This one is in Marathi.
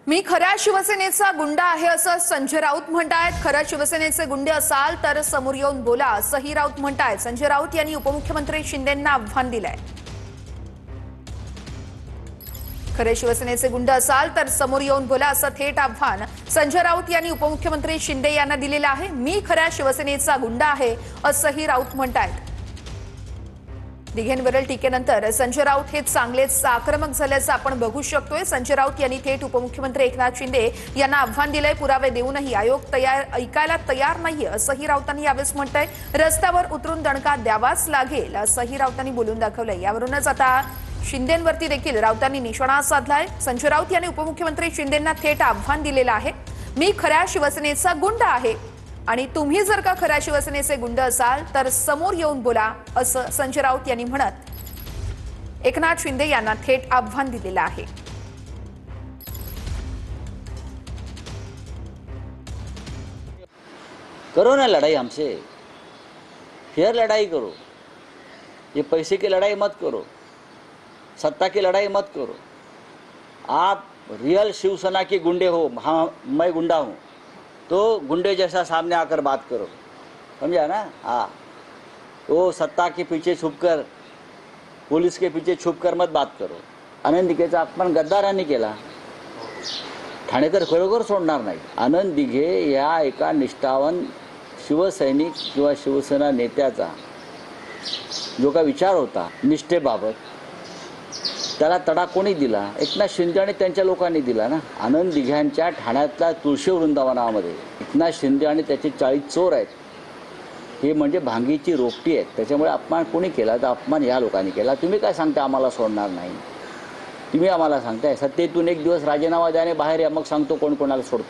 मी खऱ्या शिवसेनेचा गुंडा आहे असं संजय राऊत म्हणतायत। खऱ्या शिवसेनेचे गुंडे असाल तर समोर येऊन बोला असंही राऊत म्हणतायत। संजय राऊत यांनी उपमुख्यमंत्री शिंदेंना आव्हान दिलंय। खरे शिवसेनेचे गुंड असाल तर समोर येऊन बोला असं थेट आव्हान संजय राऊत यांनी उपमुख्यमंत्री शिंदे यांना दिलेलं आहे। मी खऱ्या शिवसेनेचा गुंडा आहे असंही राऊत म्हणतायत। दिघेंवरील टीकेनंतर संजय राऊत हे चांगलेच आक्रमक झाल्याचं आपण बघू शकतोय। संजय राऊत यांनी थेट उपमुख्यमंत्री एकनाथ शिंदे यांना आव्हान दिलंय। पुरावे देऊनही आयोग ऐकायला तयार नाहीये असंही राऊतांनी यावेळेस म्हटलंय। रस्त्यावर उतरून दणका द्यावाच लागेल असंही राऊतांनी बोलून दाखवलंय। यावरूनच आता शिंदेंवरती देखील राऊतांनी निशाणा साधलाय। संजय राऊत यांनी उपमुख्यमंत्री शिंदेंना थेट आव्हान दिलेलं आहे। मी खऱ्या शिवसेनेचा गुंड आहे आणि तुम्ही जर का खऱ्या शिवसेनेचे गुंड असाल तर समोर येऊन बोला असं संजय राऊत यांनी म्हणत एकनाथ शिंदे यांना थेट आव्हान दिलेलं आहे। करो ना लड़ाई हमसे, फिर लड़ाई करो। ये पैसे की लड़ाई मत करो, सत्ता की लड़ाई मत करो। आप रियल शिवसेना के गुंडे हो, हाँ मैं गुंडा हूँ, तो गुंडे जैसा सामने आकर बात करो, समझा ना। हाँ, वो सत्ता के पीछे छुपकर, पुलिस के पीछे छुपकर मत बात करो। आनंद दिघेचा अपमान गद्दारांनी केला, ठाणेकर खरोखर सोडणार नाही। आनंद दिघे या एका निष्ठावान शिवसैनिक किंवा शिवसेना नेत्याचा जो का विचार होता निष्ठेबाबत, त्याला तडा कोणी दिला? एकनाथ शिंदे आणि त्यांच्या लोकांनी दिला ना। आनंद दिघ्यांच्या ठाण्यातल्या तुळशी वृंदावनामध्ये एकनाथ शिंदे आणि त्याचे 40 चोर आहेत, हे म्हणजे भांगीची रोपटी आहेत। त्याच्यामुळे अपमान कोणी केला? तर अपमान या लोकांनी केला। तुम्ही काय सांगता आम्हाला सोडणार नाही? तुम्ही आम्हाला सांगताय सत्तेतून एक दिवस राजीनामा द्या आणि बाहेर या, मग सांगतो कोण कोणाला सोडतो।